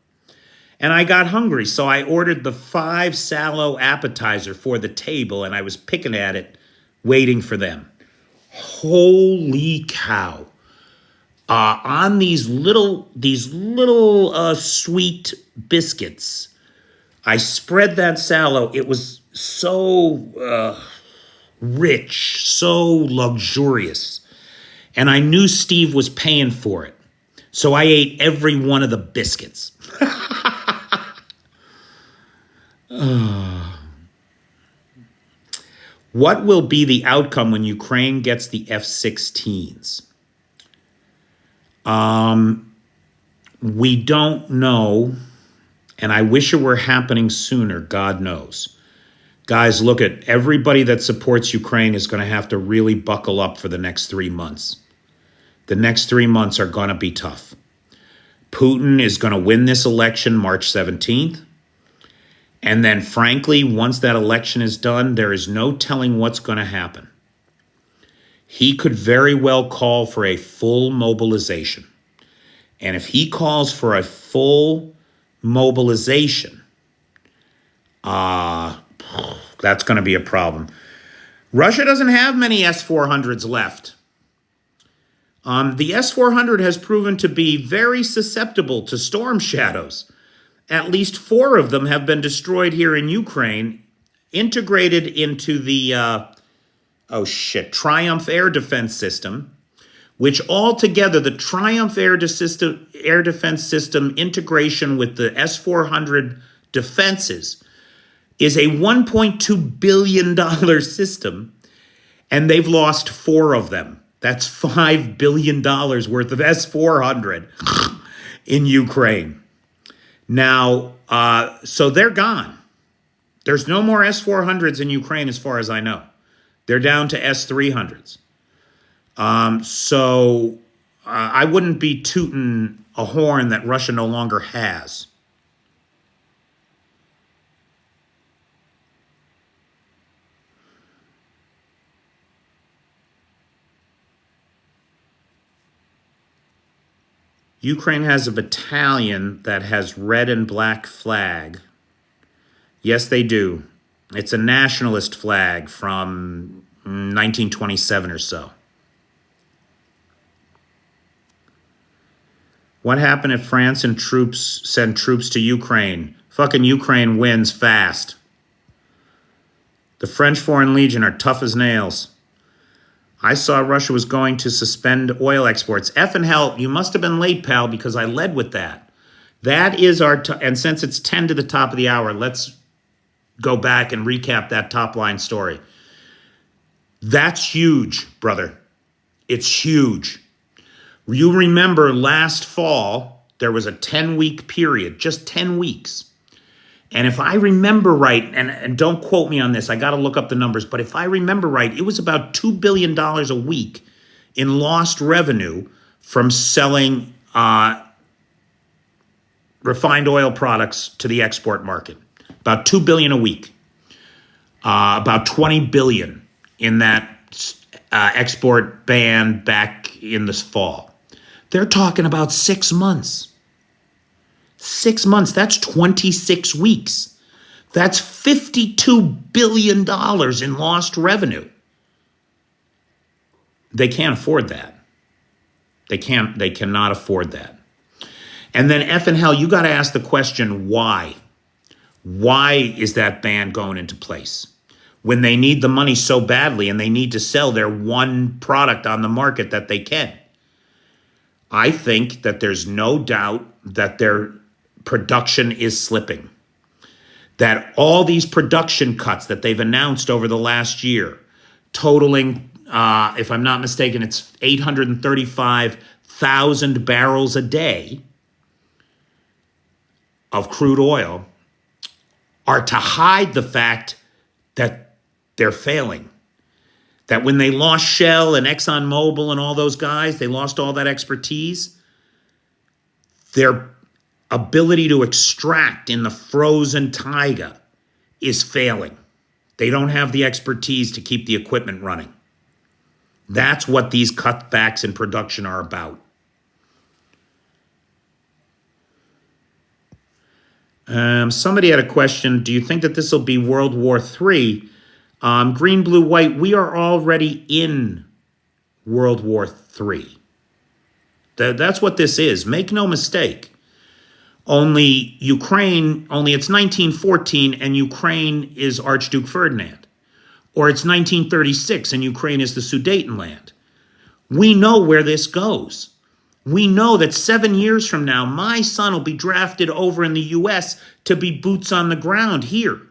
And I got hungry. So I ordered the 5 sallow appetizer for the table. And I was picking at it, waiting for them. Holy cow. On these little sweet biscuits, I spread that sallow. It was so rich, so luxurious. And I knew Steve was paying for it. So I ate every one of the biscuits. What will be the outcome when Ukraine gets the F-16s? We don't know, and I wish it were happening sooner, God knows. Guys, look, at everybody that supports Ukraine is going to have to really buckle up for the next 3 months. The next 3 months are going to be tough. Putin is going to win this election March 17th. And then, frankly, once that election is done, there is no telling what's going to happen. He could very well call for a full mobilization. And if he calls for a full mobilization, that's going to be a problem. Russia doesn't have many S-400s left. The S-400 has proven to be very susceptible to storm shadows. At least 4 of them have been destroyed here in Ukraine, integrated into the, Triumph air defense system, which altogether, the Triumph air defense system integration with the S-400 defenses is a $1.2 billion system, and they've lost 4 of them. That's $5 billion worth of S-400 in Ukraine. Now, so they're gone. There's no more S-400s in Ukraine as far as I know. They're down to S-300s. I wouldn't be tooting a horn that Russia no longer has. Ukraine has a battalion that has red and black flag. Yes, they do. It's a nationalist flag from 1927 or so. What happened if France and send troops to Ukraine? Fucking Ukraine wins fast. The French Foreign Legion are tough as nails. I saw Russia was going to suspend oil exports. Effing hell, you must have been late, pal, because I led with that. That is our, and since it's 10 to the top of the hour, let's go back and recap that top line story. That's huge, brother. It's huge. You remember last fall, there was a 10-week period, just 10 weeks. And if I remember right, and don't quote me on this, I got to look up the numbers, but if I remember right, it was about $2 billion a week in lost revenue from selling refined oil products to the export market. About $2 billion a week. About $20 billion in that export ban back in this fall. They're talking about 6 months. 6 months, that's 26 weeks. That's $52 billion in lost revenue. They can't afford that. They cannot afford that. And then effing hell, you got to ask the question, why? Why is that ban going into place? When they need the money so badly and they need to sell their one product on the market that they can. I think that there's no doubt that their production is slipping. That all these production cuts that they've announced over the last year, totaling, if I'm not mistaken, it's 835,000 barrels a day of crude oil, are to hide the fact that they're failing. That when they lost Shell and ExxonMobil and all those guys, they lost all that expertise. Their ability to extract in the frozen taiga is failing. They don't have the expertise to keep the equipment running. That's what these cutbacks in production are about. Somebody had a question. Do you think that this will be World War III? Green, blue, white, we are already in World War III. That's what this is. Make no mistake. Only it's 1914 and Ukraine is Archduke Ferdinand. Or it's 1936 and Ukraine is the Sudetenland. We know where this goes. We know that 7 years from now, my son will be drafted over in the US to be boots on the ground here.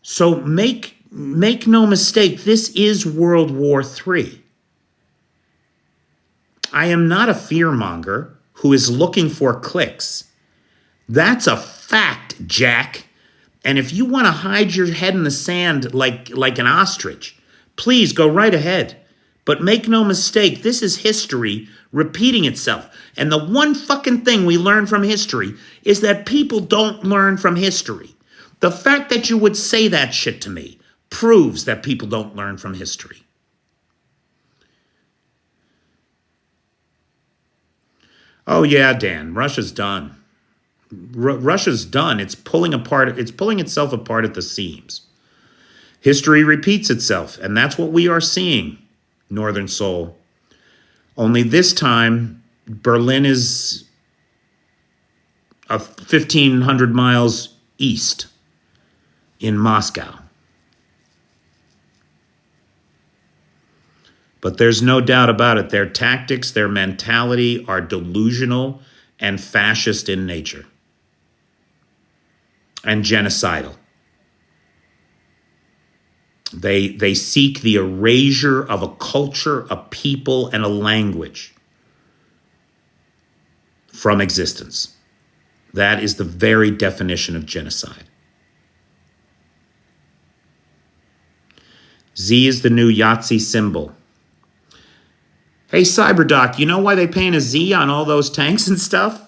So make no mistake, this is World War III. I am not a fearmonger who is looking for clicks. That's a fact, Jack. And if you want to hide your head in the sand like an ostrich, please go right ahead. But make no mistake, this is history repeating itself. And the one fucking thing we learn from history is that people don't learn from history. The fact that you would say that shit to me proves that people don't learn from history. Oh yeah, Dan, Russia's done. Russia's done. It's pulling apart. It's pulling itself apart at the seams. History repeats itself, and that's what we are seeing, Northern Soul. Only this time, Berlin is 1,500 miles east in Moscow. But there's no doubt about it. Their tactics, their mentality are delusional and fascist in nature. And genocidal. They seek the erasure of a culture, a people, and a language from existence. That is the very definition of genocide. Z is the new Yahtzee symbol. Hey, CyberDoc, you know why they paint a Z on all those tanks and stuff?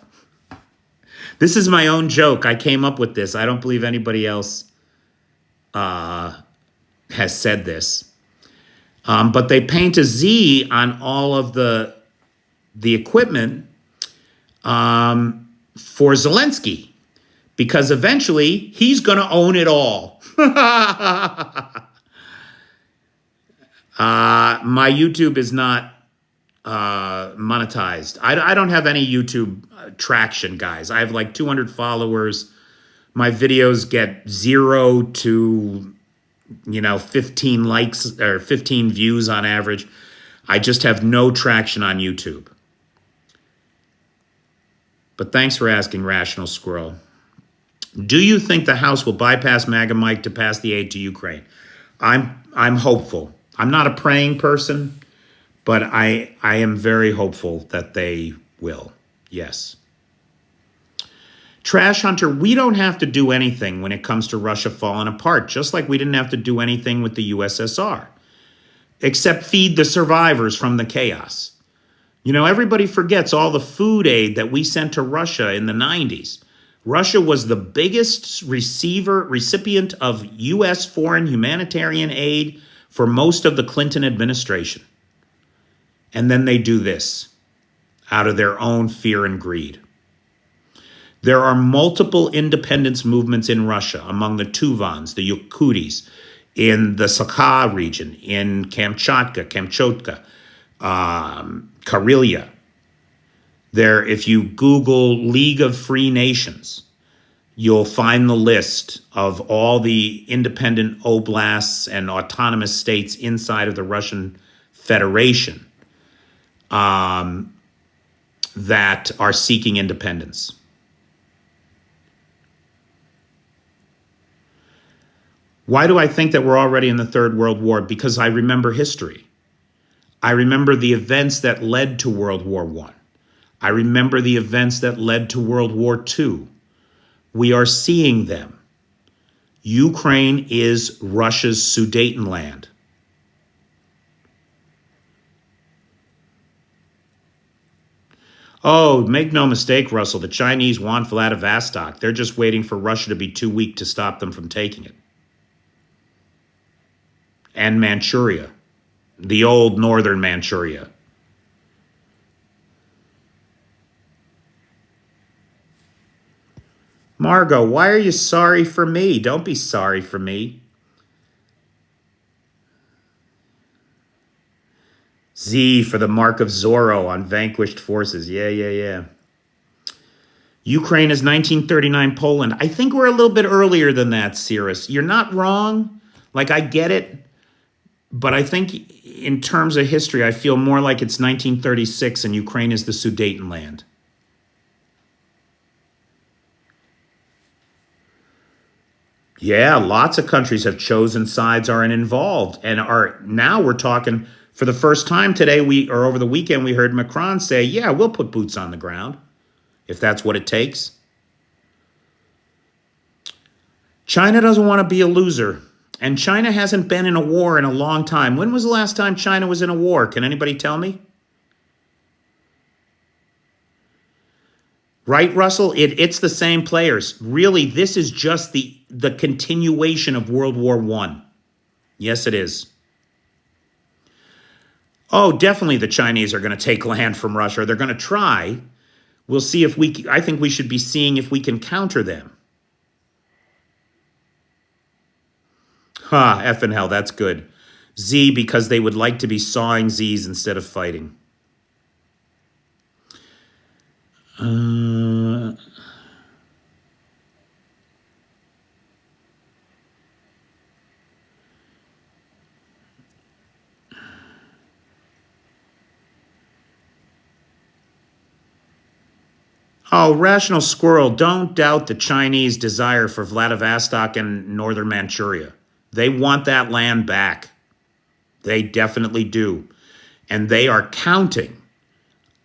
This is my own joke. I came up with this. I don't believe anybody else has said this. But they paint a Z on all of the equipment for Zelensky, because eventually he's going to own it all. My YouTube is not monetized. I don't have any YouTube traction, guys. I have like 200 followers. My videos get 0 to 15 likes or 15 views on average. I just have no traction on YouTube. But thanks for asking, Rational Squirrel. Do you think the House will bypass MAGA Mike to pass the aid to Ukraine? I'm hopeful. I'm not a praying person, but I am very hopeful that they will. Yes. Trash Hunter, we don't have to do anything when it comes to Russia falling apart, just like we didn't have to do anything with the USSR, except feed the survivors from the chaos. Everybody forgets all the food aid that we sent to Russia in the 90s. Russia was the biggest recipient of U.S. foreign humanitarian aid for most of the Clinton administration. And then they do this out of their own fear and greed. There are multiple independence movements in Russia among the Tuvans, the Yakutis, in the Sakha region, in Kamchatka, Karelia. If you Google League of Free Nations, you'll find the list of all the independent oblasts and autonomous states inside of the Russian Federation that are seeking independence. Why do I think that we're already in the Third World War? Because I remember history. I remember the events that led to World War I. I remember the events that led to World War II. We are seeing them. Ukraine is Russia's Sudetenland. Oh, make no mistake, Russell, the Chinese want Vladivostok. They're just waiting for Russia to be too weak to stop them from taking it. And Manchuria, the old northern Manchuria. Margot, why are you sorry for me? Don't be sorry for me. Z for the mark of Zorro on vanquished forces. Yeah. Ukraine is 1939 Poland. I think we're a little bit earlier than that, Cirrus. You're not wrong. Like, I get it. But I think in terms of history, I feel more like it's 1936 and Ukraine is the Sudetenland. Yeah, lots of countries have chosen sides, are involved, and are now we're talking for the first time today. Or over the weekend, we heard Macron say, "Yeah, we'll put boots on the ground if that's what it takes." China doesn't want to be a loser, and China hasn't been in a war in a long time. When was the last time China was in a war? Can anybody tell me? Right, Russell? It's the same players. Really, this is just the continuation of World War I. Yes, it is. Oh, definitely the Chinese are going to take land from Russia. They're going to try. We'll see if I think we should be seeing if we can counter them. Ha, F and hell, that's good. Z, because they would like to be sawing Z's instead of fighting. Oh, Rational Squirrel, don't doubt the Chinese desire for Vladivostok and northern Manchuria. They want that land back. They definitely do. And they are counting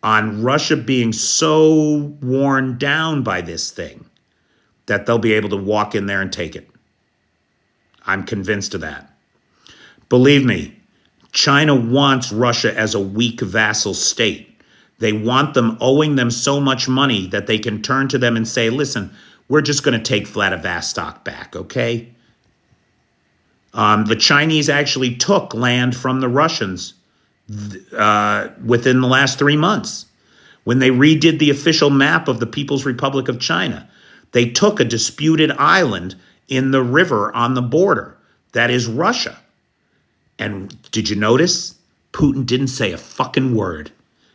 on Russia being so worn down by this thing that they'll be able to walk in there and take it. I'm convinced of that. Believe me, China wants Russia as a weak vassal state. They want them owing them so much money that they can turn to them and say, listen, we're just going to take Vladivostok back, okay? The Chinese actually took land from the Russians within the last 3 months. When they redid the official map of the People's Republic of China, they took a disputed island in the river on the border. That is Russia. And did you notice? Putin didn't say a fucking word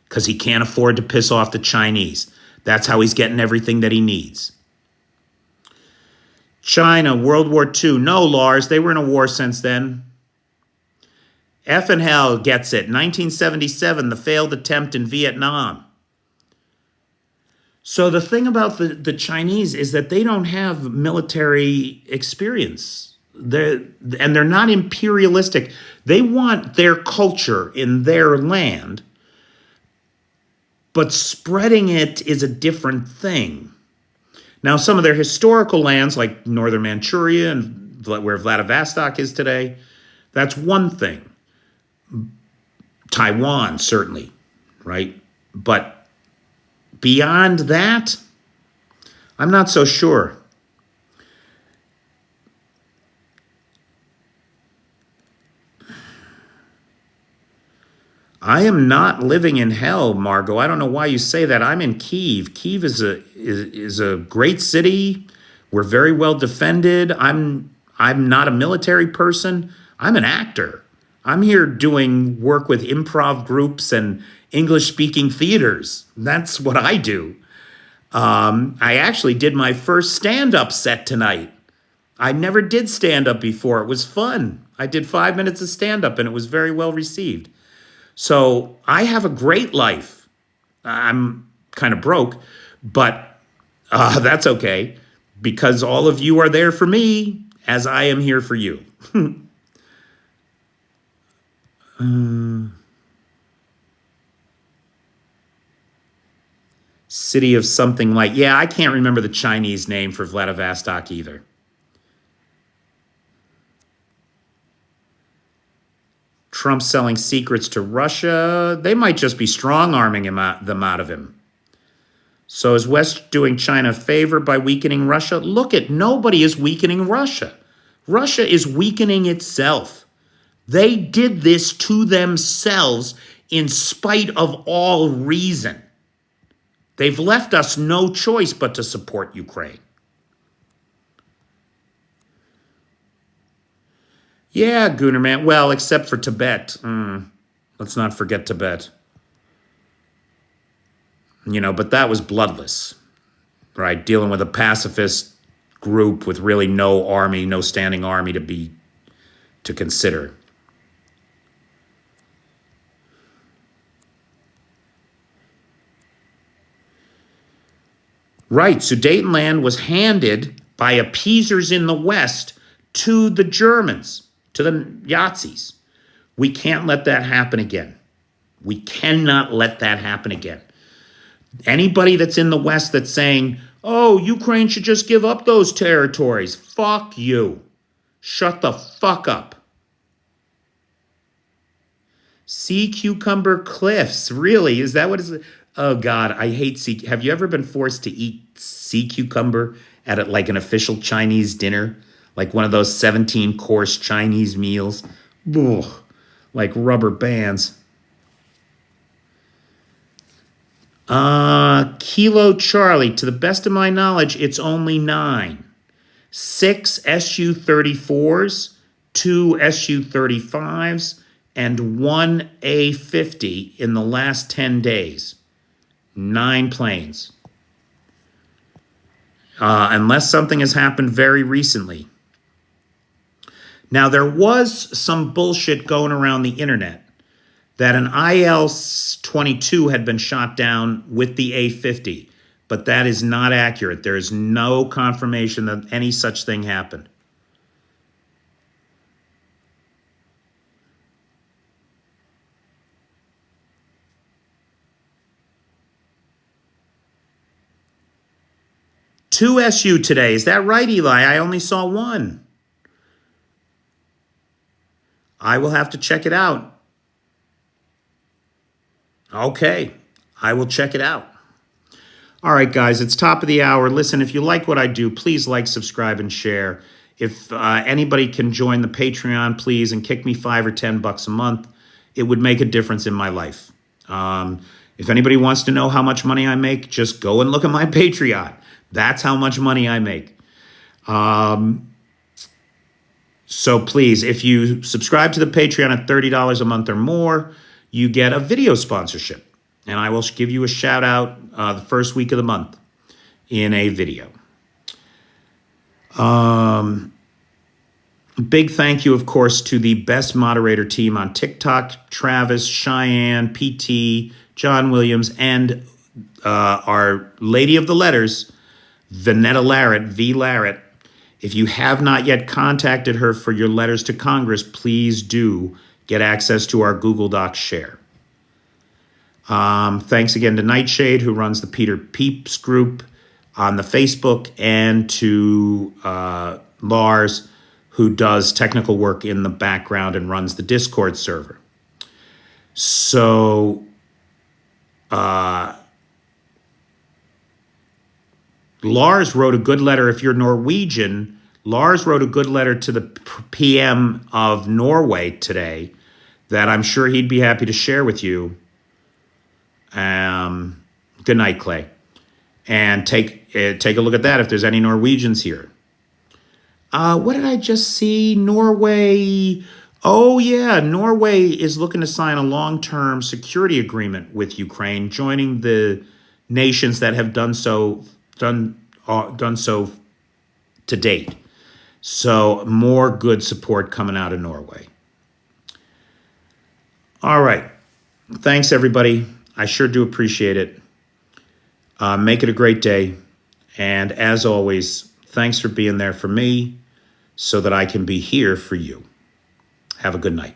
because he can't afford to piss off the Chinese. That's how he's getting everything that he needs. China, World War II. No, Lars, they were in a war since then. F and hell gets it. 1977, the failed attempt in Vietnam. So the thing about the Chinese is that they don't have military experience. They're not imperialistic. They want their culture in their land, but spreading it is a different thing. Now, some of their historical lands, like northern Manchuria and where Vladivostok is today, that's one thing. Taiwan, certainly, right? But beyond that, I'm not so sure. I am not living in hell, Margot. I don't know why you say that. I'm in Kyiv. Kyiv is a great city. We're very well defended. I'm not a military person. I'm an actor. I'm here doing work with improv groups and English-speaking theaters. That's what I do. I actually did my first stand-up set tonight. I never did stand-up before. It was fun. I did 5 minutes of stand-up, and it was very well received. So I have a great life. I'm kind of broke, but that's okay because all of you are there for me as I am here for you. City of something like, yeah, I can't remember the Chinese name for Vladivostok either. Trump selling secrets to Russia. They might just be strong-arming them out of him. So is West doing China a favor by weakening Russia? Look, nobody is weakening Russia. Russia is weakening itself. They did this to themselves in spite of all reason. They've left us no choice but to support Ukraine. Yeah, Goonerman. Well, except for Tibet. Let's not forget Tibet. But that was bloodless. right? Dealing with a pacifist group with really no army, no standing army to consider. Right, Sudetenland was handed by appeasers in the West to the Germans, to the Nazis. We can't let that happen again. We cannot let that happen again. Anybody that's in the West that's saying, oh, Ukraine should just give up those territories, fuck you. Shut the fuck up. Sea cucumber cliffs, really? Is that what is? Oh God, I hate sea. Have you ever been forced to eat sea cucumber at like an official Chinese dinner, like one of those 17-course Chinese meals? Ugh, like rubber bands. Kilo Charlie. To the best of my knowledge, it's only 9. 6 Su-34s, 2 Su-35s, and 1 A-50 in the last 10 days. 9 planes. Unless something has happened very recently. Now, there was some bullshit going around the internet that an IL-22 had been shot down with the A-50, but that is not accurate. There is no confirmation that any such thing happened. Two SU today. Is that right, Eli? I only saw 1. I will have to check it out. Okay, I will check it out. All right, guys, it's top of the hour. Listen, if you like what I do, please like, subscribe, and share. If anybody can join the Patreon, please, and kick me $5 or $10 a month, it would make a difference in my life. If anybody wants to know how much money I make, just go and look at my Patreon. That's how much money I make. So please, if you subscribe to the Patreon at $30 a month or more, you get a video sponsorship. And I will give you a shout out the first week of the month in a video. Big thank you, of course, to the best moderator team on TikTok, Travis, Cheyenne, PT, John Williams, and our Lady of the Letters, Vanetta Larrett, V. Larrett. If you have not yet contacted her for your letters to Congress, please do get access to our Google Docs share. Thanks again to Nightshade, who runs the Peter Peeps group on the Facebook, and to Lars, who does technical work in the background and runs the Discord server. So, Lars wrote a good letter. If you're Norwegian, Lars wrote a good letter to the PM of Norway today that I'm sure he'd be happy to share with you. Good night, Clay. And take a look at that if there's any Norwegians here. What did I just see? Norway. Oh, yeah. Norway is looking to sign a long-term security agreement with Ukraine, joining the nations that have done so to date. So more good support coming out of Norway. All right. Thanks, everybody. I sure do appreciate it. Make it a great day. And as always, thanks for being there for me so that I can be here for you. Have a good night.